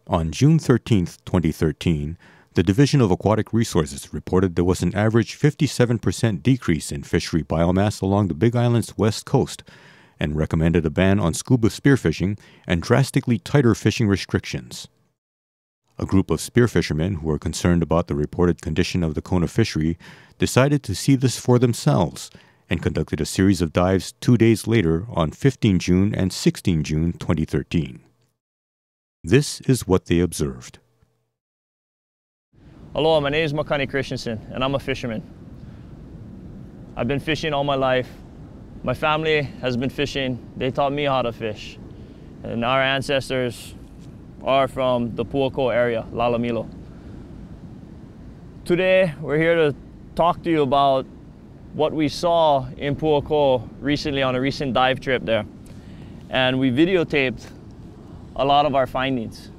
On June 13, 2013, the Division of Aquatic Resources reported there was an average 57% decrease in fishery biomass along the Big Island's west coast and recommended a ban on scuba spearfishing and drastically tighter fishing restrictions. A group of spearfishermen who were concerned about the reported condition of the Kona fishery decided to see this for themselves and conducted a series of dives 2 days later on 15 June and 16 June 2013. This is what they observed. Hello, my name is Makani Christensen, and I'm a fisherman. I've been fishing all my life. My family has been fishing. They taught me how to fish. And our ancestors are from the Puako area, Lalamilo. Today, we're here to talk to you about what we saw in Puako recently on a recent dive trip there. And we videotaped a lot of our findings.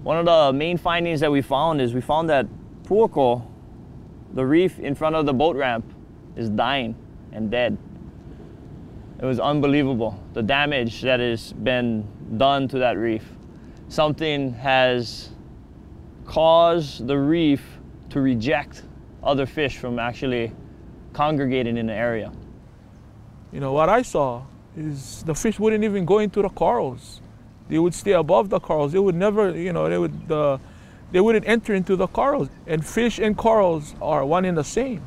One of the main findings that we found that Puako, the reef in front of the boat ramp, is dying and dead. It was unbelievable, the damage that has been done to that reef. Something has caused the reef to reject other fish from actually congregating in the area. You know, what I saw is the fish wouldn't even go into the corals. They would stay above the corals. They would never, you know, they wouldn't enter into the corals. And fish and corals are one and the same.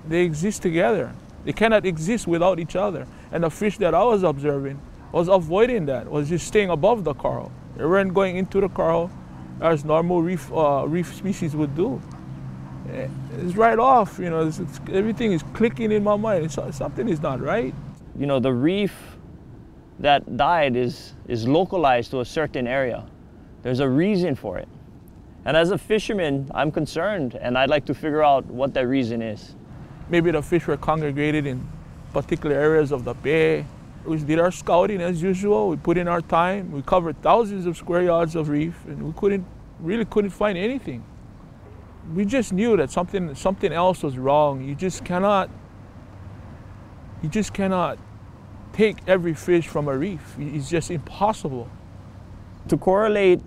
They exist together. They cannot exist without each other. And the fish that I was observing was avoiding that, was just staying above the coral. They weren't going into the coral as normal reef species would do. It's right off, you know, everything is clicking in my mind. Something is not right. You know, the reef that died is localized to a certain area. There's a reason for it. And as a fisherman, I'm concerned, and I'd like to figure out what that reason is. Maybe the fish were congregated in particular areas of the bay. We did our scouting as usual. We put in our time. We covered thousands of square yards of reef, and we really couldn't find anything. We just knew that something else was wrong. You just cannot take every fish from a reef. It's just impossible. To correlate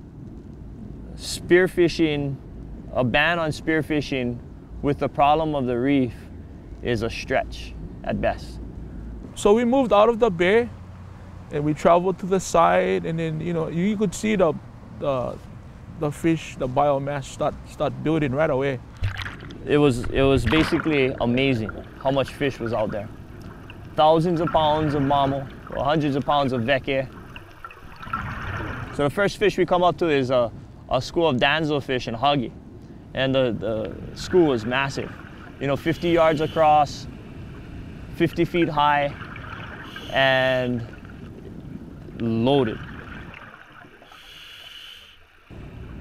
spearfishing, a ban on spearfishing, with the problem of the reef is a stretch at best. So we moved out of the bay and we traveled to the side, and then, you know, you could see the fish, the biomass start building right away. It was basically amazing how much fish was out there. Thousands of pounds of mamo, or hundreds of pounds of veke. So the first fish we come up to is a school of danzofish and huggy. And the school was massive. You know, 50 yards across, 50 feet high, and loaded.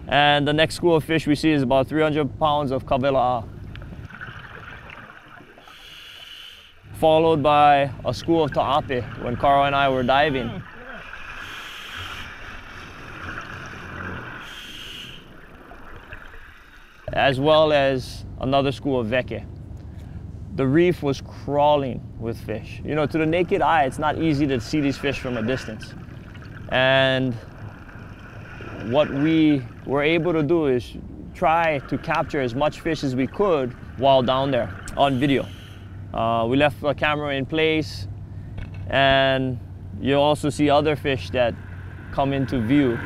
And the next school of fish we see is about 300 pounds of kabela'a, followed by a school of ta'ape when Carl and I were diving. As well as another school of veke. The reef was crawling with fish. You know, to the naked eye, it's not easy to see these fish from a distance. And what we were able to do is try to capture as much fish as we could while down there on video. We left the camera in place, and you'll also see other fish that come into view.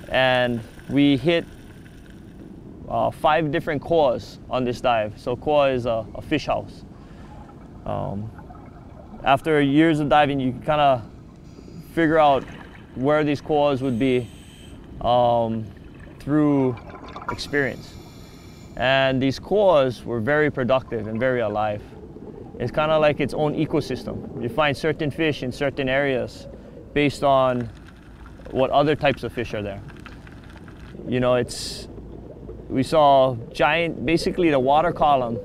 And we hit 5 different cores on this dive. So core is a fish house. After years of diving, you can kind of figure out where these cores would be through experience. And these cores were very productive and very alive. It's kind of like its own ecosystem. You find certain fish in certain areas based on what other types of fish are there. You know, it's We saw giant, basically the water column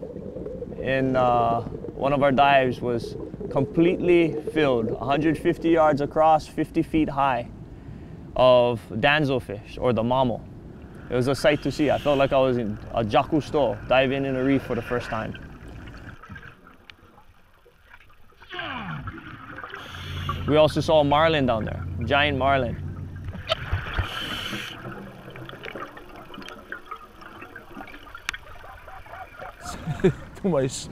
in one of our dives was completely filled, 150 yards across, 50 feet high, of danzofish, or the mamo. It was a sight to see. I felt like I was in a jacusto, diving in a reef for the first time. We also saw a marlin down there, giant marlin. Too much,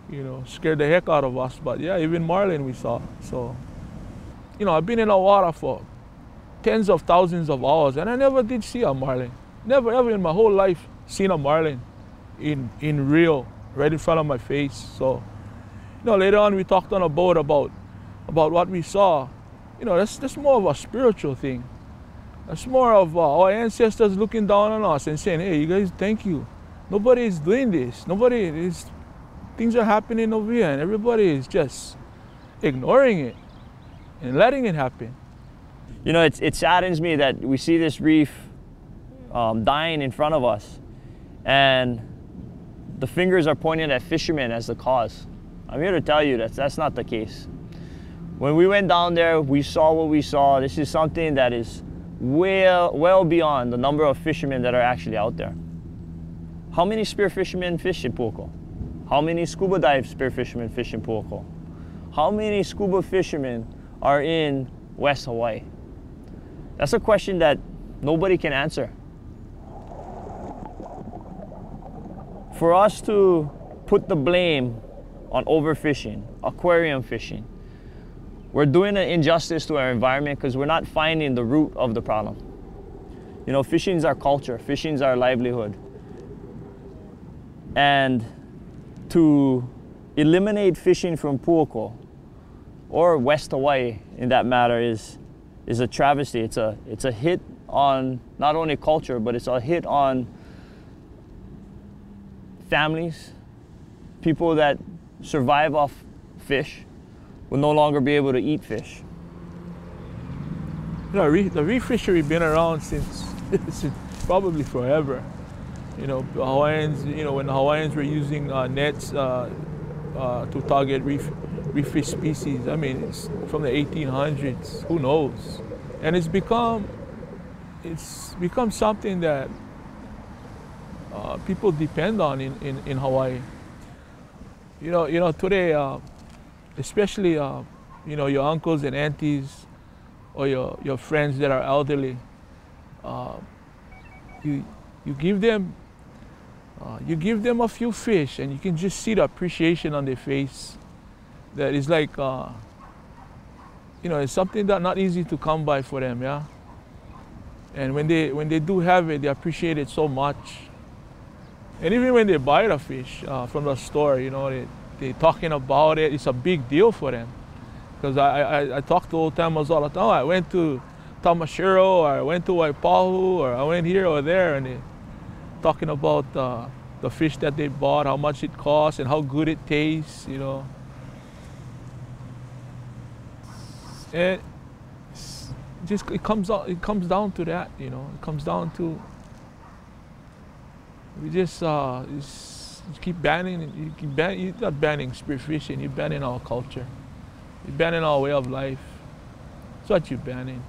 you know, scared the heck out of us. But yeah, even marlin we saw. So, you know, I've been in the water for tens of thousands of hours, and I never did see a marlin. Never ever in my whole life seen a marlin in real, right in front of my face. So, you know, later on we talked on a boat about what we saw. You know, that's more of a spiritual thing. That's more of our ancestors looking down on us and saying, hey, you guys, thank you. Nobody is doing this. Things are happening over here, and everybody is just ignoring it and letting it happen. You know, it saddens me that we see this reef dying in front of us, and the fingers are pointed at fishermen as the cause. I'm here to tell you that that's not the case. When we went down there, we saw what we saw. This is something that is well beyond the number of fishermen that are actually out there. How many spearfishermen fish in Puako? How many scuba dive spearfishermen fish in Puako? How many scuba fishermen are in West Hawaii? That's a question that nobody can answer. For us to put the blame on overfishing, aquarium fishing, we're doing an injustice to our environment because we're not finding the root of the problem. You know, fishing is our culture, fishing is our livelihood. And to eliminate fishing from Puako, or West Hawaii in that matter, is a travesty. It's a hit on not only culture, but it's a hit on families. People that survive off fish will no longer be able to eat fish. You know, the reef fishery been around since probably forever. You know, Hawaiians, you know, when the Hawaiians were using nets to target reef fish species, I mean, it's from the 1800s, who knows? And it's become something that people depend on in Hawaii. You know, today, especially, you know, your uncles and aunties or your friends that are elderly, you give them a few fish, and you can just see the appreciation on their face. That is like, you know, it's something that not easy to come by for them, yeah. And when they do have it, they appreciate it so much. And even when they buy the fish from the store, you know, they talking about it. It's a big deal for them. Because I talk to old timers all the time. Oh, I went to Tamashiro, or I went to Waipahu, or I went here or there, and they talking about the fish that they bought, how much it costs, and how good it tastes, you know. And it comes down to that, you know. It comes down to we just keep banning. You're not banning spearfishing. You're banning our culture. You're banning our way of life. That's what you're banning.